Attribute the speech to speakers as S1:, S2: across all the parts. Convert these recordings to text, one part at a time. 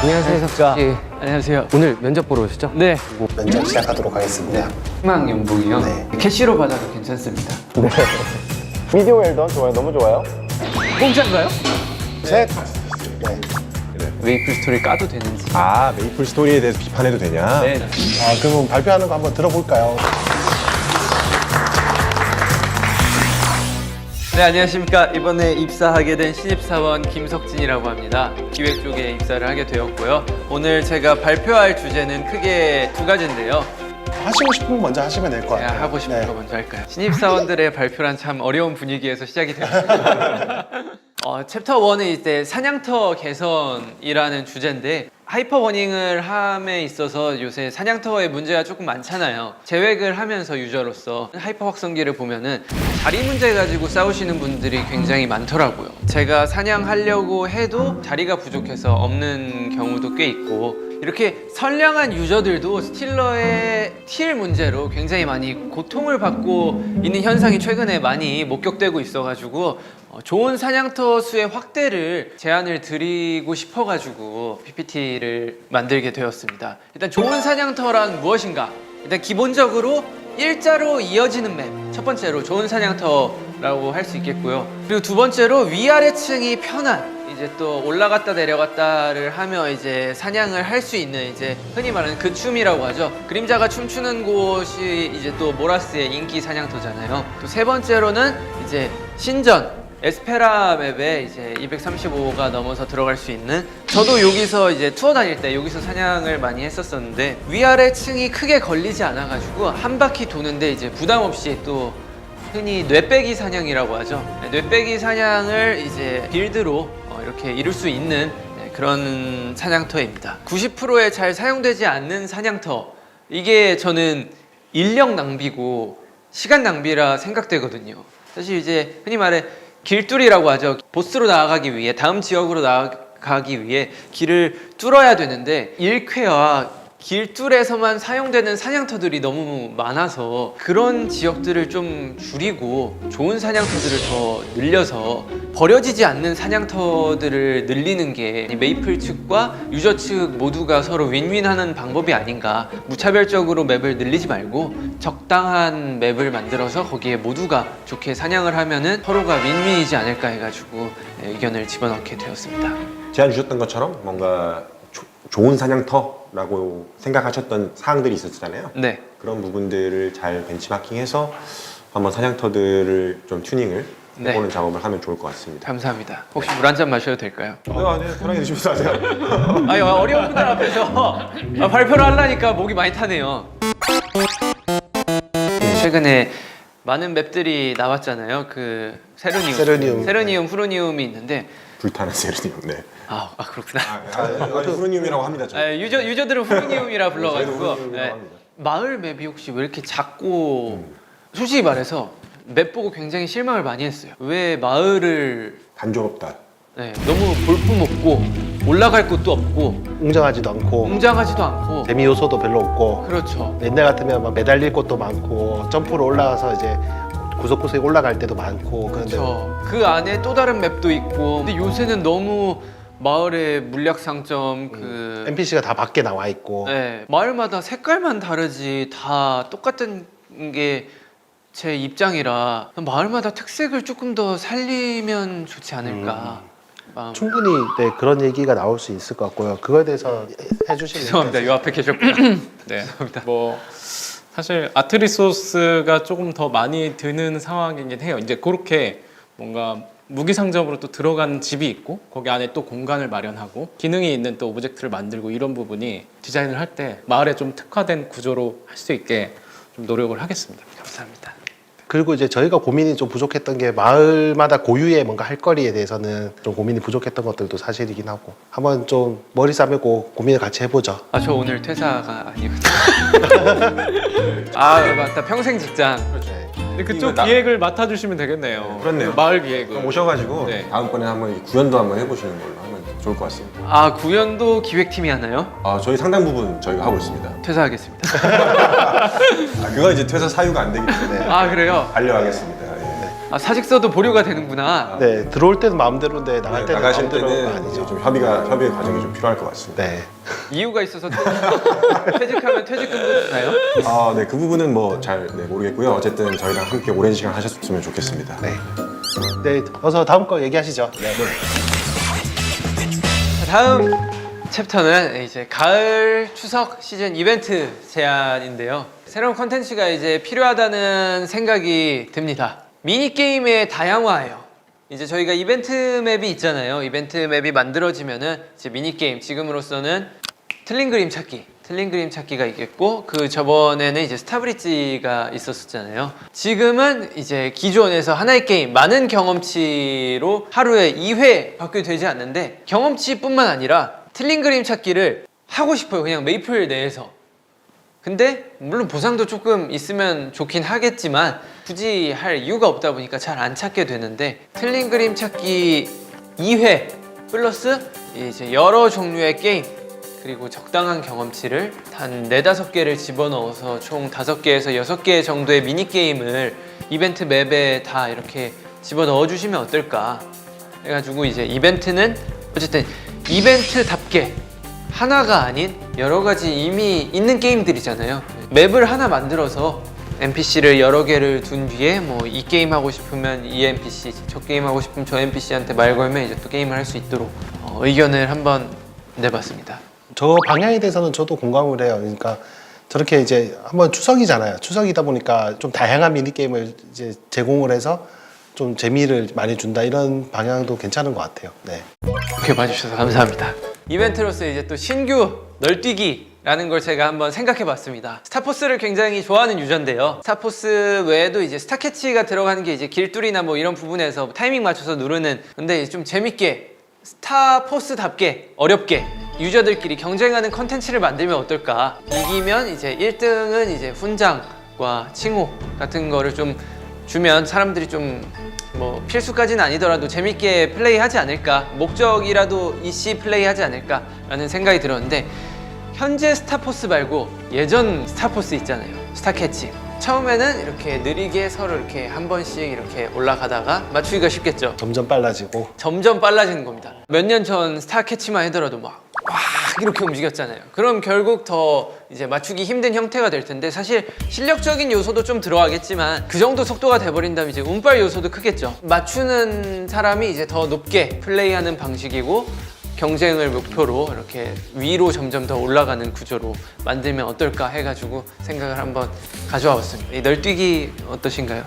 S1: 안녕하세요, 석자.
S2: 예, 안녕하세요.
S1: 오늘 면접 보러 오셨죠?
S2: 네,
S3: 면접 시작하도록 하겠습니다.
S2: 희망 연봉이요.
S3: 네.
S2: 캐시로 받아도 괜찮습니다.
S3: 미디어 웰던 좋아요. 너무 좋아요.
S2: 공짜인가요?
S3: 셋. 네.
S2: 웨이플 스토리 까도 되는지.
S4: 아, 메이플 스토리에 대해서 비판해도 되냐?
S2: 네.
S3: 그럼 발표하는 거 한번 들어볼까요?
S2: 네, 안녕하십니까. 이번에 입사하게 된 신입사원 김석진이라고 합니다. 기획 쪽에 입사를 하게 되었고요. 오늘 제가 발표할 주제는 크게 두 가지인데요.
S3: 하시고 싶은 거 먼저 하시면 될 것 같아요.
S2: 그냥 하고 싶은
S3: 네.
S2: 거 먼저 할까요? 신입사원들의 발표란 참 어려운 분위기에서 시작이 되었습니다. 챕터 1은 이제 사냥터 개선이라는 주제인데 하이퍼버닝을 함에 있어서 요새 사냥터의 문제가 조금 많잖아요. 제획을 하면서 유저로서 하이퍼 확성기를 보면은 자리 문제 가지고 싸우시는 분들이 굉장히 많더라고요. 제가 사냥하려고 해도 자리가 부족해서 없는 경우도 꽤 있고 이렇게 선량한 유저들도 스틸러의 틸 문제로 굉장히 많이 고통을 받고 있는 현상이 최근에 많이 목격되고 있어가지고 좋은 사냥터 수의 확대를 제안을 드리고 싶어가지고 PPT를 만들게 되었습니다. 일단 좋은 사냥터란 무엇인가? 일단 기본적으로 일자로 이어지는 맵, 첫 번째로 좋은 사냥터라고 할 수 있겠고요. 그리고 두 번째로 위아래층이 편한, 이제 또 올라갔다 내려갔다를 하며 이제 사냥을 할 수 있는, 이제 흔히 말하는 그 춤이라고 하죠. 그림자가 춤추는 곳이 이제 또 모라스의 인기 사냥터잖아요. 또 세 번째로는 이제 신전 에스페라 맵에 이제 235가 넘어서 들어갈 수 있는, 저도 여기서 이제 투어 다닐 때 여기서 사냥을 많이 했었었는데 위아래 층이 크게 걸리지 않아 가지고 한 바퀴 도는데 이제 부담 없이, 또 흔히 뇌빼기 사냥이라고 하죠. 뇌빼기 사냥을 이제 빌드로 이렇게 이룰 수 있는 그런 사냥터입니다. 90%에 잘 사용되지 않는 사냥터, 이게 저는 인력 낭비고 시간 낭비라 생각되거든요. 사실 이제 흔히 말해 길뚫이라고 하죠. 보스로 나아가기 위해, 다음 지역으로 나아가기 위해 길을 뚫어야 되는데 1퀘와 길뚫에서만 사용되는 사냥터들이 너무 많아서 그런 지역들을 좀 줄이고 좋은 사냥터들을 더 늘려서 버려지지 않는 사냥터들을 늘리는 게 메이플 측과 유저 측 모두가 서로 윈윈하는 방법이 아닌가. 무차별적으로 맵을 늘리지 말고 적당한 맵을 만들어서 거기에 모두가 좋게 사냥을 하면은 서로가 윈윈이지 않을까 해가지고 의견을 집어넣게 되었습니다.
S4: 제안 주셨던 것처럼 뭔가 좋은 사냥터라고 생각하셨던 사항들이 있었잖아요.
S2: 네.
S4: 그런 부분들을 잘 벤치마킹해서 한번 사냥터들을 좀 튜닝을
S2: 네.
S4: 해보는 작업을 하면 좋을 것 같습니다.
S2: 감사합니다. 혹시 물 한 잔 마셔도 될까요?
S4: 네, 편하게 드시면서 하세요.
S2: 아니, 어려운 분들 앞에서 발표를 하려니까 목이 많이 타네요. 최근에 많은 맵들이 나왔잖아요. 그 세르니움, 후르니움이 있는데
S4: 불타는 세르니움. 네.
S2: 그렇구나.
S4: 후르니움이라고 합니다.
S2: 유저들은 후르니움이라
S4: 저희도
S2: 불러가지고
S4: 후르니움이라고 합니다.
S2: 마을 맵이 혹시 왜 이렇게 작고 솔직히 말해서 맵 보고 굉장히 실망을 많이 했어요. 왜 마을을
S4: 단조롭다.
S2: 너무 볼품없고 올라갈 곳도 없고
S3: 웅장하지도 않고
S2: 웅장하지도 않고
S3: 재미 요소도 별로 없고
S2: 그렇죠.
S3: 옛날 같으면 막 매달릴 곳도 많고 점프로 올라가서 이제 구석구석에 올라갈 때도 많고 그런데
S2: 그 안에 또 다른 맵도 있고, 근데 요새는 너무 마을의 물약 상점
S3: NPC가 다 밖에 나와 있고
S2: 마을마다 색깔만 다르지 다 똑같은 게 제 입장이라 마을마다 특색을 조금 더 살리면 좋지 않을까.
S3: 충분히 그런 얘기가 나올 수 있을 것 같고요. 그거에 대해서 해주시면
S2: 죄송합니다. 요 앞에 계셨구나.
S5: 네. 뭐 사실 아트 리소스가 조금 더 많이 드는 상황이긴 해요. 이제 그렇게 뭔가 무기 상점으로 또 들어간 집이 있고 거기 안에 또 공간을 마련하고 기능이 있는 또 오브젝트를 만들고 이런 부분이 디자인을 할 때 마을에 좀 특화된 구조로 할 수 있게 좀 노력을 하겠습니다.
S2: 감사합니다.
S3: 그리고 이제 저희가 고민이 좀 부족했던 게 마을마다 고유의 뭔가 할 거리에 대해서는 좀 고민이 부족했던 것들도 사실이긴 하고 한번 좀 머리 싸매고 고민을 같이 해보죠.
S2: 저 오늘 퇴사가 아니거든요. 맞다. 평생 직장.
S5: 근데 그쪽 기획을 맡아주시면 되겠네요.
S4: 그렇네요.
S5: 마을 기획을.
S4: 그럼 오셔가지고
S5: 네.
S4: 다음번에 한번 구현도 한번 해보시는 걸로 하면 좋을 것 같습니다.
S2: 구현도 기획팀이 하나요?
S4: 저희 상당 부분 저희가 하고 있습니다.
S2: 퇴사하겠습니다.
S4: 그건 이제 퇴사 사유가 안 되기 때문에
S2: 그래요?
S4: 반려하겠습니다. 예.
S2: 아, 사직서도 보류가 되는구나.
S3: 네, 들어올 때는 마음대로인데 나갈 때는
S4: 나가실
S3: 마음대로가
S4: 때는
S3: 아니죠.
S4: 이제 좀 협의의 과정이 좀 필요할 것 같습니다.
S3: 네.
S2: 이유가 있어서 퇴직하면 퇴직금도 주나요?
S4: 아, 네, 그 부분은 뭐 잘 모르겠고요. 어쨌든 저희랑 함께 오랜 시간 하셨으면 좋겠습니다.
S3: 네. 네, 어서 다음 거 얘기하시죠. 네.
S2: 다음 챕터는 이제 가을 추석 시즌 이벤트 제안인데요. 새로운 컨텐츠가 이제 필요하다는 생각이 듭니다. 미니게임의 다양화예요. 이제 저희가 이벤트 맵이 있잖아요. 이벤트 맵이 만들어지면은 이제 미니게임, 지금으로서는 틀린 그림 찾기가 있겠고, 그 저번에는 이제 스타브릿지가 있었잖아요. 지금은 이제 기존에서 하나의 게임, 많은 경험치로 하루에 2회 밖에 되지 않는데, 경험치뿐만 아니라 틀린 그림 찾기를 하고 싶어요. 그냥 메이플 내에서. 근데 물론 보상도 조금 있으면 좋긴 하겠지만 굳이 할 이유가 없다 보니까 잘 안 찾게 되는데, 틀린 그림 찾기 2회 플러스 이제 여러 종류의 게임, 그리고 적당한 경험치를 한 4-5개를 집어넣어서 총 5개에서 6개 정도의 미니게임을 이벤트 맵에 다 이렇게 집어넣어 주시면 어떨까 해가지고, 이제 이벤트는 어쨌든 이벤트답게 하나가 아닌 여러 가지 이미 있는 게임들이잖아요. 맵을 하나 만들어서 NPC를 여러 개를 둔 뒤에 뭐 이 게임 하고 싶으면 이 NPC, 저 게임 하고 싶으면 저 NPC한테 말 걸면 이제 또 게임을 할 수 있도록 의견을 한번 내봤습니다.
S3: 저 방향에 대해서는 저도 공감을 해요. 그러니까 저렇게 이제 한번 추석이잖아요. 추석이다 보니까 좀 다양한 미니게임을 이제 제공을 해서 좀 재미를 많이 준다, 이런 방향도 괜찮은 것 같아요. 네.
S2: 이렇게 봐주셔서 감사합니다. 이벤트로서 이제 또 신규 널뛰기라는 걸 제가 한번 생각해 봤습니다. 스타포스를 굉장히 좋아하는 유저인데요. 스타포스 외에도 이제 스타캐치가 들어가는 게 이제 길뚫이나 뭐 이런 부분에서 타이밍 맞춰서 누르는, 근데 좀 재밌게 스타포스답게 어렵게 유저들끼리 경쟁하는 컨텐츠를 만들면 어떨까. 이기면 이제 1등은 이제 훈장과 칭호 같은 거를 좀 주면 사람들이 좀 뭐 필수까지는 아니더라도 재밌게 플레이하지 않을까, 목적이라도 이씨 플레이하지 않을까라는 생각이 들었는데, 현재 스타포스 말고 예전 스타포스 있잖아요. 스타캐치. 처음에는 이렇게 느리게 서로 이렇게 한 번씩 이렇게 올라가다가 맞추기가 쉽겠죠.
S3: 점점 빨라지고.
S2: 점점 빨라지는 겁니다. 몇 년 전 스타캐치만 하더라도 막 이렇게 움직였잖아요. 그럼 결국 더 이제 맞추기 힘든 형태가 될 텐데, 사실 실력적인 요소도 좀 들어가겠지만 그 정도 속도가 돼버린다면 이제 운빨 요소도 크겠죠. 맞추는 사람이 이제 더 높게 플레이하는 방식이고, 경쟁을 목표로 이렇게 위로 점점 더 올라가는 구조로 만들면 어떨까 해가지고 생각을 한번 가져와 봤습니다. 이 널뛰기 어떠신가요?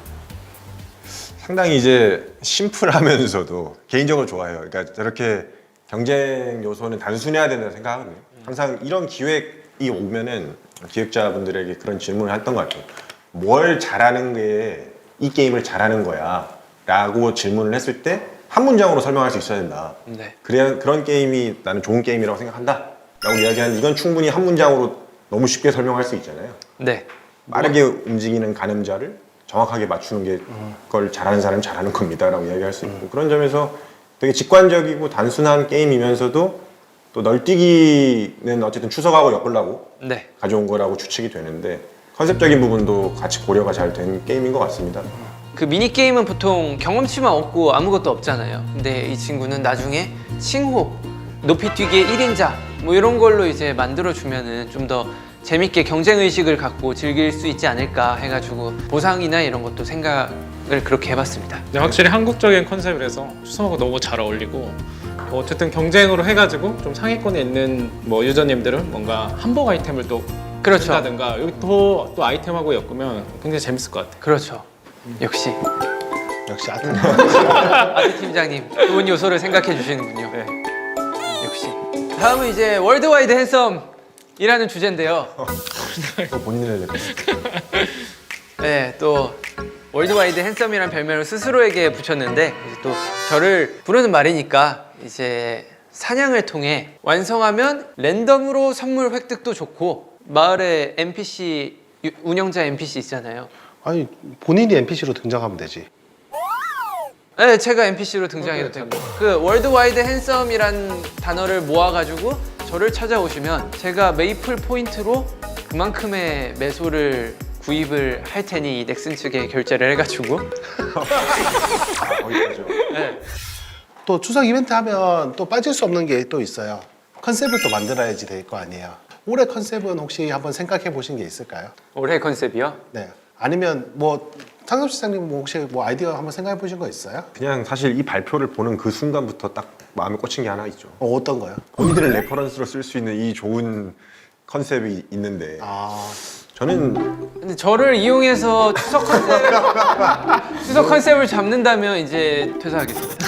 S4: 상당히 이제 심플하면서도 개인적으로 좋아해요. 그러니까 저렇게 경쟁 요소는 단순해야 된다고 생각하거든요. 항상 이런 기획이 오면은 기획자분들에게 그런 질문을 했던 것 같아요. 뭘 잘하는 게 이 게임을 잘하는 거야? 라고 질문을 했을 때 한 문장으로 설명할 수 있어야 된다.
S2: 네.
S4: 그런 게임이 나는 좋은 게임이라고 생각한다. 라고 이야기하는, 이건 충분히 한 문장으로 너무 쉽게 설명할 수 있잖아요.
S2: 네.
S4: 빠르게 움직이는 가늠자를 정확하게 맞추는 게 그걸 잘하는 사람은 잘하는 겁니다 라고 이야기할 수 있고, 그런 점에서 되게 직관적이고 단순한 게임이면서도 또 널뛰기는 어쨌든 추석하고 엮으려고
S2: 네.
S4: 가져온 거라고 추측이 되는데, 컨셉적인 부분도 같이 고려가 잘 된 게임인 것 같습니다.
S2: 그 미니게임은 보통 경험치만 얻고 아무것도 없잖아요. 근데 이 친구는 나중에 칭호, 높이뛰기의 1인자 뭐 이런 걸로 이제 만들어주면은 좀 더 재밌게 경쟁의식을 갖고 즐길 수 있지 않을까 해가지고 보상이나 이런 것도 생각을 그렇게 해봤습니다.
S5: 근데 확실히 한국적인 컨셉이라서 추석하고 너무 잘 어울리고, 어쨌든 경쟁으로 해가지고 좀 상위권에 있는 뭐 유저님들은 뭔가 한복 아이템을 또
S2: 그렇죠.
S5: 한다든가 여기 또 아이템하고 엮으면 굉장히 재밌을 것 같아요.
S2: 그렇죠. 역시
S3: 아트.
S2: 아트 팀장님 좋은 요소를 생각해 주시는군요.
S5: 네.
S2: 역시. 다음은 이제 월드와이드 핸섬이라는 주제인데요.
S4: 또 본인을
S2: 네, 또 월드와이드 핸섬이란 별명을 스스로에게 붙였는데, 이제 또 저를 부르는 말이니까 이제 사냥을 통해 완성하면 랜덤으로 선물 획득도 좋고, 마을에 NPC 운영자 NPC 있잖아요.
S3: 아니, 본인이 NPC로 등장하면 되지.
S2: 네, 제가 NPC로 등장해도 되고, 그 월드와이드 핸섬이란 단어를 모아가지고 저를 찾아오시면 제가 메이플 포인트로 그만큼의 매소를 구입을 할 테니 이 넥슨 측에 결제를 해가지고
S4: 거기까지요.
S2: 네.
S3: 또 추석 이벤트 하면 또 빠질 수 없는 게 또 있어요. 컨셉을 또 만들어야지 될 거 아니에요. 올해 컨셉은 혹시 한번 생각해 보신 게 있을까요?
S2: 올해 컨셉이요?
S3: 네. 아니면 뭐 상섭 시장님 뭐 혹시 뭐 아이디어 한번 생각해 보신 거 있어요?
S4: 그냥 사실 이 발표를 보는 그 순간부터 딱 마음에 꽂힌 게 하나 있죠.
S3: 어떤 거요?
S4: 본인들을 레퍼런스로 쓸 수 있는 이 좋은 컨셉이 있는데
S3: 아,
S4: 저는
S2: 근데 저를 이용해서 추석 컨셉을 잡는다면 이제 퇴사하겠습니다.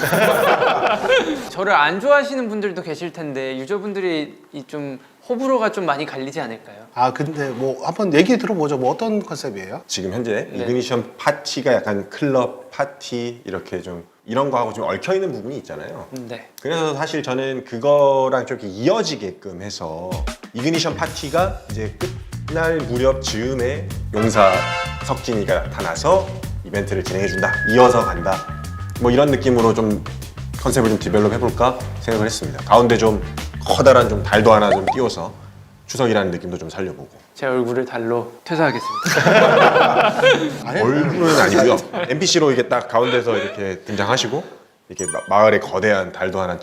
S2: 저를 안 좋아하시는 분들도 계실 텐데 유저분들이 이 좀 호불호가 좀 많이 갈리지 않을까요?
S3: 아 근데 뭐 한번 얘기 들어보죠. 뭐 어떤 컨셉이에요?
S4: 지금 현재
S2: 네.
S4: 이그니션 파티가 약간 클럽 파티 이렇게 좀 이런 거하고 좀 얽혀 있는 부분이 있잖아요.
S2: 네.
S4: 그래서 사실 저는 그거랑 좀 이렇게 이어지게끔 해서 이그니션 파티가 이제 끝날 무렵 즈음에 용사 석진이가 나타나서 이벤트를 진행해준다. 이어서 간다. 뭐 이런 느낌으로 좀 컨셉을 좀 디벨롭 해볼까 생각을 했습니다. 가운데 좀 커다란 좀 달도 하나 좀 띄워서 추석이라는 느낌도 좀 살려보고.
S2: 제 얼굴을 달로 퇴사하겠습니다.
S4: 얼굴은 아니고요. NPC로 이게 딱 가운데서 이렇게 등장하시고 이렇게 마을에 거대한 달도 하나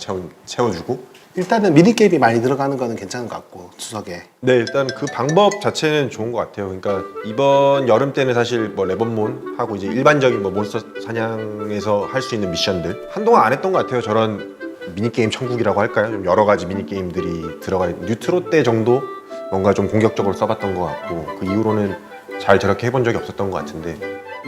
S4: 채워주고.
S3: 일단은 미니 게임이 많이 들어가는 거는 괜찮은 것 같고 추석에.
S4: 네, 일단 그 방법 자체는 좋은 것 같아요. 그러니까 이번 여름 때는 사실 뭐 레본몬 하고 이제 일반적인 뭐 몬스터 사냥에서 할 수 있는 미션들 한동안 안 했던 것 같아요. 저런 미니 게임 천국이라고 할까요? 좀 여러 가지 미니 게임들이 들어가 있는 뉴트로 때 정도 뭔가 좀 공격적으로 써봤던 것 같고 그 이후로는 잘 저렇게 해본 적이 없었던 것 같은데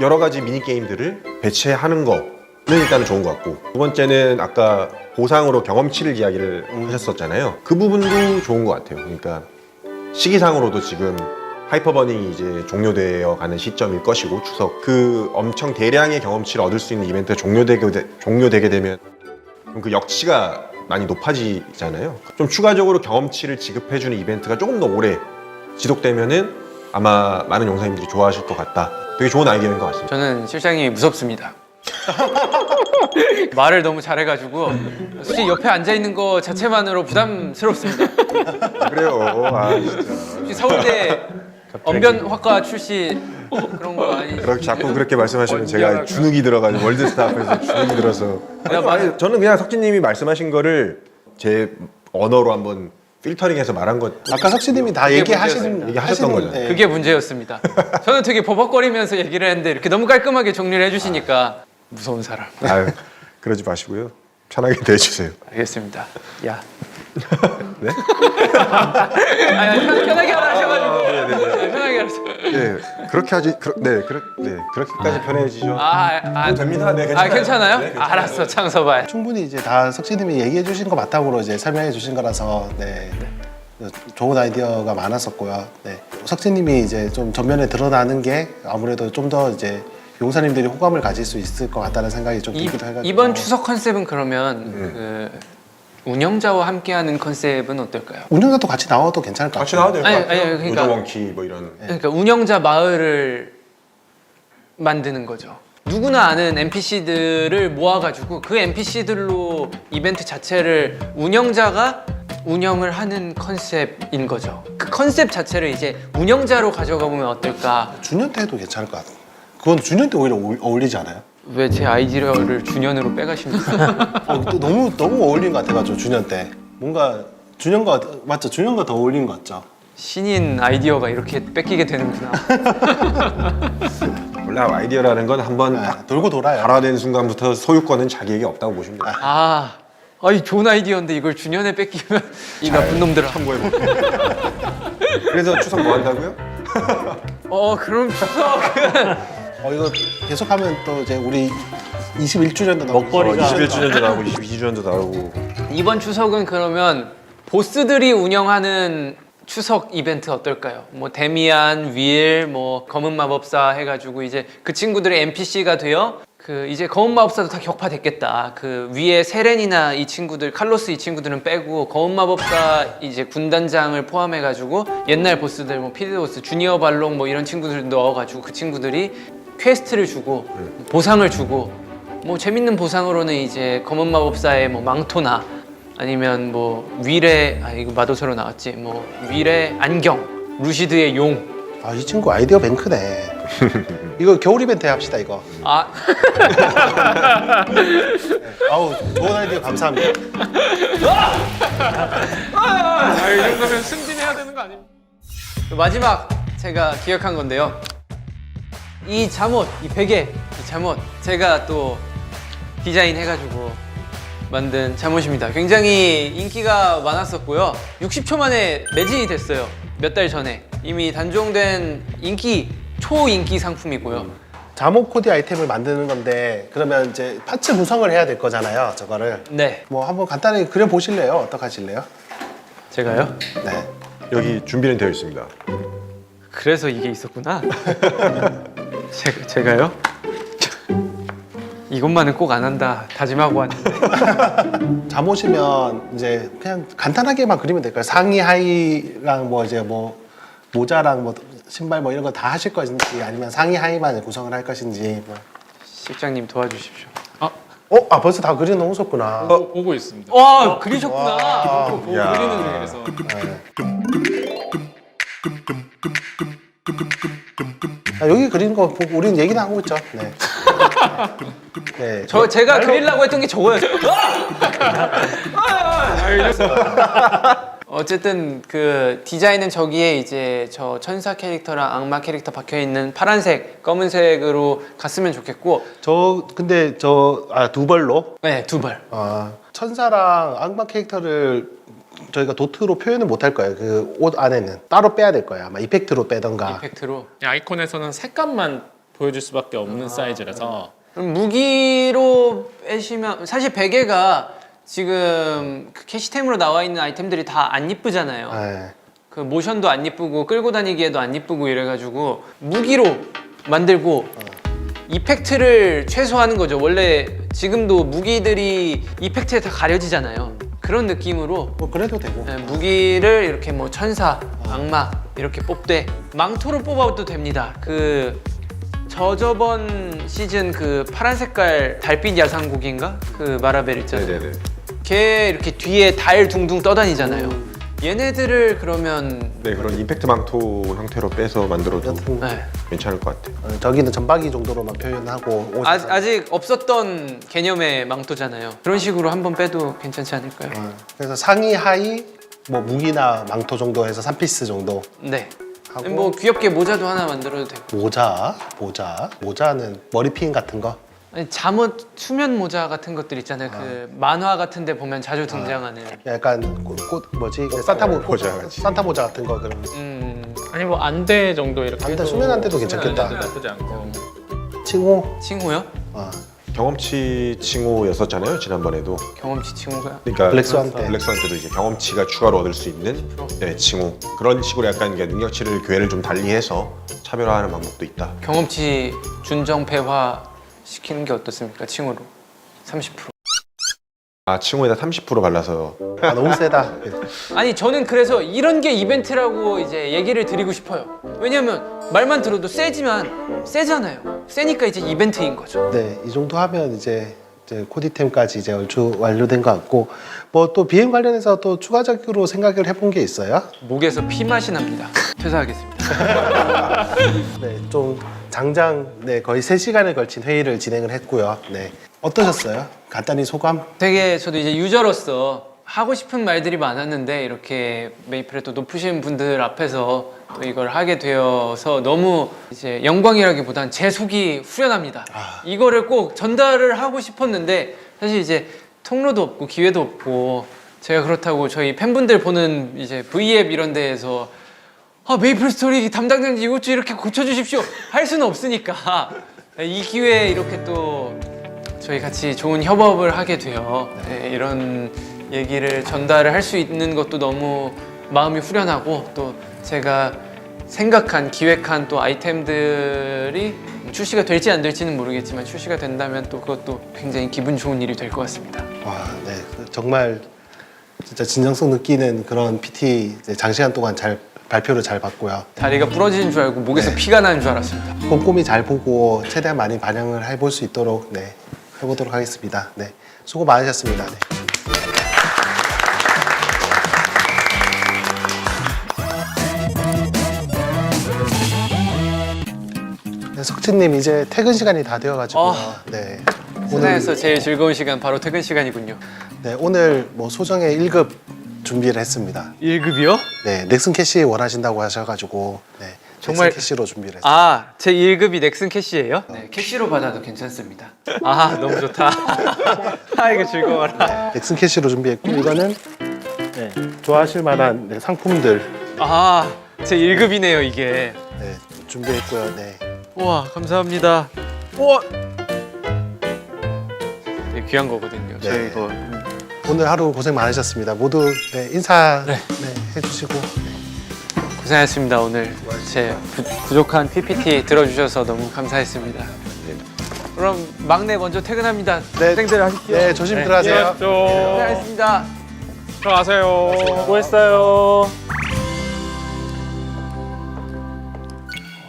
S4: 여러 가지 미니 게임들을 배치하는 거는 일단은 좋은 것 같고 두 번째는 아까 보상으로 경험치를 이야기를 하셨었잖아요. 그 부분도 좋은 것 같아요. 그러니까 시기상으로도 지금 하이퍼버닝이 이제 종료되어 가는 시점일 것이고 추석 그 엄청 대량의 경험치를 얻을 수 있는 이벤트가 종료되게 되면 그 역치가 많이 높아지잖아요. 좀 추가적으로 경험치를 지급해주는 이벤트가 조금 더 오래 지속되면은 아마 많은 용사님들이 좋아하실 것 같다. 되게 좋은 아이디어인 것 같습니다.
S2: 저는 실장님이 무섭습니다. 말을 너무 잘해가지고 솔직히 옆에 앉아 있는 거 자체만으로 부담스럽습니다.
S4: 그래요. 아, 진짜.
S2: 혹시 서울대 언변학과 출신 그런 거 아니죠?
S4: 그렇게 자꾸 그렇게 말씀하시면 제가 주눅이 들어가지고 월드스타 앞에서 주눅이 들어서 아니, 저는 그냥 석진님이 말씀하신 거를 제 언어로 한번 필터링해서 말한 것
S3: 아까 석시님이 다
S2: 그게
S3: 얘기하시는
S4: 얘기하셨던 거죠.
S3: 네.
S2: 그게 문제였습니다. 저는 되게 버벅거리면서 얘기를 했는데 이렇게 너무 깔끔하게 정리를 해주시니까 무서운 사람.
S4: 아유, 그러지 마시고요. 편하게 대해주세요.
S2: 알겠습니다. 야.
S4: 네?
S2: 아니, 편하게 하라 하셔가지고. 편하게 하셔.
S4: 네, 그렇게 하지. 그렇게까지 편해지죠. 됩니다. 네, 괜찮아요.
S2: 괜찮아요?
S4: 네, 괜찮아요.
S2: 알았어, 창서발.
S3: 충분히 이제 다 석시님이 얘기해 주신 거 바탕으로 이제 설명해 주신 거라서 네. 좋은 아이디어가 많았었고요. 네. 석진님이 이제 좀 전면에 드러나는 게 아무래도 좀 더 이제 용사님들이 호감을 가질 수 있을 것 같다는 생각이 좀 들기도 해가지고
S2: 이번 추석 컨셉은 그러면 그 운영자와 함께하는 컨셉은 어떨까요?
S3: 운영자도 같이 나와도 괜찮을 것
S4: 같이
S3: 같아요.
S4: 나와도 될 것
S2: 아니,
S4: 같아요.
S2: 그러니까-
S4: 우정원키 뭐 이런.
S2: 그러니까 운영자 마을을 만드는 거죠. 누구나 아는 NPC들을 모아가지고 그 NPC들로 이벤트 자체를 운영자가 운영을 하는 컨셉인 거죠. 그 컨셉 자체를 이제 운영자로 가져가 보면 어떨까?
S3: 준현 때 해도 괜찮을 것 같아요. 그건 준현 때 오히려 어울리지 않아요?
S2: 왜 제 아이디어를 준현으로 빼가십니까?
S3: 또 너무 어울리는 것 같아가지고 준현 때 뭔가 준현과 맞죠? 준현과 더 어울리는 것 같죠?
S2: 신인 아이디어가 이렇게 뺏기게 되는구나.
S4: 원래 아이디어라는 건 한번
S3: 네,
S4: 딱
S3: 돌고 돌아요.
S4: 발화된 순간부터 소유권은 자기에게 없다고 보시면 돼요.
S2: 이 좋은 아이디어인데 이걸 준현에 뺏기면 이 나쁜 놈들아.
S4: 그래서 추석 뭐 한다고요?
S2: 그럼 추석은
S3: 이거 계속하면 또 이제 우리 21주년도 나오고
S1: 먹거리가
S4: 21주년도 나오고 22주년도 나오고.
S2: 이번 추석은 그러면 보스들이 운영하는 추석 이벤트 어떨까요? 뭐 데미안, 윌, 뭐 검은 마법사 해가지고 이제 그 친구들의 NPC가 되어 그 이제 검은 마법사도 다 격파됐겠다. 그 위에 세렌이나 이 친구들, 칼로스 이 친구들은 빼고 검은 마법사 이제 군단장을 포함해가지고 옛날 보스들 뭐 피드오스, 주니어 발롱 뭐 이런 친구들 넣어가지고 그 친구들이 퀘스트를 주고 보상을 주고 뭐 재밌는 보상으로는 이제 검은 마법사의 뭐 망토나 아니면 뭐 윌의 이거 마도서로 나왔지 뭐 윌의 안경, 루시드의 용
S3: 아, 이 친구 아이디어 뱅크네. 이거 겨울 이벤트 합시다 이거.
S2: 아,
S3: 아우 좋은 아이디어 감사합니다.
S5: 이 정도면 승진해야 되는 거 아닙니까?
S2: 마지막 제가 기억한 건데요. 이 잠옷, 이 베개, 이 잠옷 제가 또 디자인해가지고 만든 잠옷입니다. 굉장히 인기가 많았었고요. 60초 만에 매진이 됐어요. 몇 달 전에 이미 단종된 초인기 상품이고요.
S3: 잠옷 코디 아이템을 만드는 건데 그러면 이제 파츠 구성을 해야 될 거잖아요. 저거를
S2: 네,
S3: 뭐 한번 간단히 그려 보실래요? 어떻게 하실래요?
S2: 제가요?
S3: 네.
S4: 여기 준비는 되어 있습니다.
S2: 그래서 이게 있었구나. 제가요? 이것만은 꼭 안 한다 다짐하고 왔는데.
S3: 잠옷이면 이제 그냥 간단하게만 그리면 될까요? 상의 하의랑 뭐 이제 뭐 모자랑 뭐 신발 뭐 이런 거 다 하실 것인지 아니면 상의 하의만 구성을 할 것인지 뭐.
S2: 실장님 도와주십시오.
S3: 아 벌써 다 그려 놓으셨구나.
S5: 보고 있습니다.
S2: 와, 그리셨구나.
S4: 야.
S5: 그리는 중이라서.
S3: 아, 여기 그리는 거 보고 우리는 얘기는 하고 있죠. 네. 네.
S2: 제가 그리려고 했던 게 저거였어요. 어쨌든 그 디자인은 저기에 이제 저 천사 캐릭터랑 악마 캐릭터 박혀 있는 파란색, 검은색으로 갔으면 좋겠고.
S3: 근데 두 벌로
S2: 네, 두 벌.
S3: 천사랑 악마 캐릭터를 저희가 도트로 표현을 못 할 거예요. 그 옷 안에는 따로 빼야 될 거예요. 아마 이펙트로 빼던가.
S2: 이펙트로.
S5: 아이콘에서는 색감만 보여줄 수밖에 없는 사이즈라서
S2: 그럼 무기로 빼시면 사실 베개가 지금 그 캐시템으로 나와 있는 아이템들이 다 안 이쁘잖아요.
S3: 네.
S2: 그 모션도 안 이쁘고 끌고 다니기에도 안 이쁘고 이래가지고 무기로 만들고 이펙트를 최소화하는 거죠. 원래 지금도 무기들이 이펙트에 다 가려지잖아요. 그런 느낌으로
S3: 뭐 그래도 되고.
S2: 네, 무기를 이렇게 뭐 천사, 악마 이렇게 뽑되 망토로 뽑아도 됩니다. 그 저번 시즌 그 파란 색깔 달빛 야상고기인가? 그 마라벨 있잖아요.
S4: 네네네.
S2: 걔 이렇게 뒤에 달 둥둥 떠다니잖아요. 얘네들을 그러면
S4: 네, 그런 임팩트 망토 형태로 빼서 만들어도
S3: 여튼
S2: 네.
S4: 괜찮을 것 같아요.
S3: 저기는 전박이 정도로만 표현하고 옷에서
S2: 아직 없었던 개념의 망토잖아요. 그런 식으로 한번 빼도 괜찮지 않을까요?
S3: 그래서 상의 하의 뭐 무기나 망토 정도 해서 3피스 정도
S2: 네.
S3: 하고
S2: 뭐 귀엽게 모자도 하나 만들어도 되고.
S3: 모자는 머리핀 같은 거.
S2: 아니, 잠옷 수면 모자 같은 것들 있잖아요. 그 만화 같은 데 보면 자주 등장하는.
S3: 약간 산타
S4: 모자 같이.
S3: 산타 모자 같은 거 그런.
S5: 아니 뭐 안대 정도 이렇게
S3: 안대,
S5: 해도
S3: 수면 안대도
S5: 수면
S3: 괜찮겠다.
S5: 안대도 나쁘지 않고
S3: 칭호.
S2: 칭호요?
S4: 경험치 칭호였었잖아요, 지난번에도.
S2: 경험치 칭호가.
S4: 그러니까
S3: 블랙스완 때.
S4: 블랙스완 때도 이제 경험치가 추가로 얻을 수 있는 네, 칭호. 그런 식으로 약간 이게 능력치를 기회를 좀 달리해서 차별화하는 방법도 있다.
S2: 경험치 준정패화 시키는 게 어떻습니까? 칭호로 30%.
S4: 칭호에다 30% 발라서
S3: 너무 세다.
S2: 아니 저는 그래서 이런 게 이벤트라고 이제 얘기를 드리고 싶어요. 왜냐면 말만 들어도 세잖아요. 세니까 이제 이벤트인 거죠.
S3: 네, 이 정도 하면 이제 코디템까지 이제 얼추 완료된 것 같고 뭐 또 비행 관련해서 또 추가적으로 생각을 해본 게 있어요.
S2: 목에서 피 맛이 납니다. 퇴사하겠습니다.
S3: 네, 좀 장장 거의 3시간에 걸친 회의를 진행을 했고요. 네, 어떠셨어요? 간단히 소감?
S2: 되게 저도 이제 유저로서 하고 싶은 말들이 많았는데 이렇게 메이플에 또 높으신 분들 앞에서 또 이걸 하게 되어서 너무 이제 영광이라기보단 제 속이 후련합니다. 이거를 꼭 전달을 하고 싶었는데 사실 이제 통로도 없고 기회도 없고 제가 그렇다고 저희 팬분들 보는 이제 V앱 이런 데에서 메이플 스토리 담당자님 이것 좀 이렇게 고쳐주십시오 할 수는 없으니까 이 기회에 이렇게 또 저희 같이 좋은 협업을 하게 되어 이런 얘기를 전달을 할 수 있는 것도 너무 마음이 후련하고 또 제가 생각한 기획한 또 아이템들이 출시가 될지 안 될지는 모르겠지만 출시가 된다면 또 그것도 굉장히 기분 좋은 일이 될 것 같습니다.
S3: 와, 네, 정말 진짜 진정성 느끼는 그런 PT 장시간 동안 잘 발표를 잘 받고요.
S2: 다리가 부러지는 줄 알고 목에서 피가 나는 줄 알았습니다.
S3: 꼼꼼히 잘 보고 최대한 많이 반영을 해볼 수 있도록 해보도록 하겠습니다. 네, 수고 많으셨습니다. 네. 덕진님 이제 퇴근 시간이 다 되어가지고 네.
S2: 세상에서 제일 즐거운 시간 바로 퇴근 시간이군요.
S3: 네, 오늘 뭐 소정의 1급 준비를 했습니다.
S2: 1급이요?
S3: 네, 넥슨 캐시 원하신다고 하셔가지고 네,
S2: 정말-
S3: 넥슨 캐시로 준비를 했습니다.
S2: 아, 제 1급이 넥슨 캐시예요? 네, 캐시로 받아도 괜찮습니다. 아, 너무 좋다. 아, 이거 즐거워라.
S3: 넥슨 캐시로 준비했고 이거는 네, 좋아하실 만한 네, 상품들
S2: 아, 제 1급이네요, 이게.
S3: 네, 준비했고요. 네.
S2: 우와, 감사합니다. 우와! 네, 귀한 거거든요. 저희
S3: 네.
S2: 이거.
S3: 오늘 하루 고생 많으셨습니다. 모두 네, 인사 네, 해주시고
S2: 고생하셨습니다. 오늘 제 부족한 PPT 들어주셔서 너무 감사했습니다. 그럼 막내 먼저 퇴근합니다.
S3: 네,
S2: 땡들 하십시오.
S3: 네, 조심 들어가세요.
S2: 고생하셨습니다.
S5: 들어가세요.
S2: 수고했어요.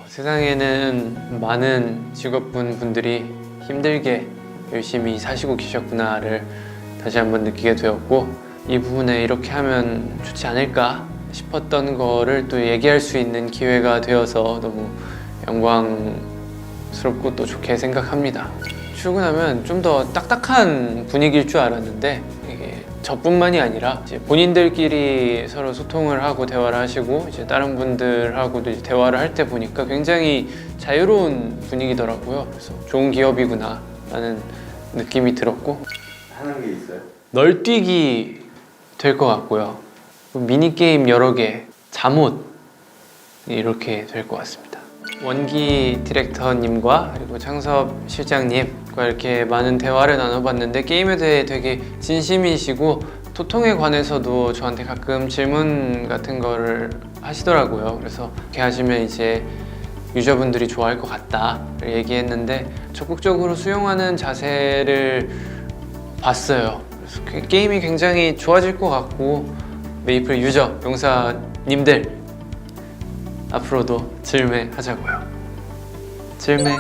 S2: 세상에는 많은 직업군분들이 힘들게 열심히 사시고 계셨구나를 다시 한번 느끼게 되었고, 이 부분에 이렇게 하면 좋지 않을까 싶었던 거를 또 얘기할 수 있는 기회가 되어서 너무 영광스럽고 또 좋게 생각합니다. 출근하면 좀 더 딱딱한 분위기일 줄 알았는데 이게 저뿐만이 아니라 이제 본인들끼리 서로 소통을 하고 대화를 하시고 이제 다른 분들하고도 이제 대화를 할 때 보니까 굉장히 자유로운 분위기더라고요. 그래서 좋은 기업이구나 라는 느낌이 들었고,
S4: 하는 게 있어요?
S2: 널뛰기 될 것 같고요. 미니게임 여러 개, 잠옷 이렇게 될 것 같습니다. 원기 디렉터님과 그리고 창섭 실장님과 이렇게 많은 대화를 나눠봤는데 게임에 대해 되게 진심이시고 소통에 관해서도 저한테 가끔 질문 같은 거를 하시더라고요. 그래서 이렇게 하시면 이제 유저분들이 좋아할 것 같다를 얘기했는데 적극적으로 수용하는 자세를 봤어요. 그래서 게임이 굉장히 좋아질 것 같고, 메이플 유저, 용사님들 앞으로도 즐매하자고요. 즐매.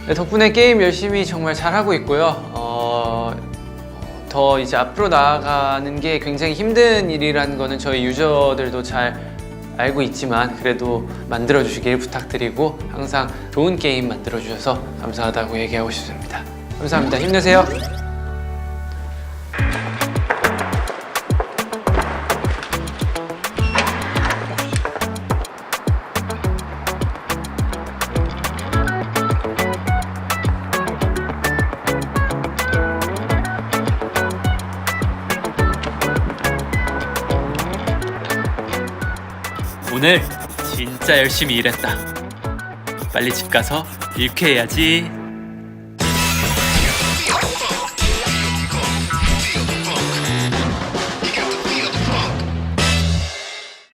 S2: 네, 덕분에 게임 열심히 정말 잘하고 있고요. 더 이제 앞으로 나아가는 게 굉장히 힘든 일이라는 거는 저희 유저들도 잘 알고 있지만 그래도 만들어주시길 부탁드리고 항상 좋은 게임 만들어주셔서 감사하다고 얘기하고 싶습니다. 감사합니다. 힘내세요.
S1: 오늘 진짜 열심히 일했다. 빨리 집 가서 일쾌해야지.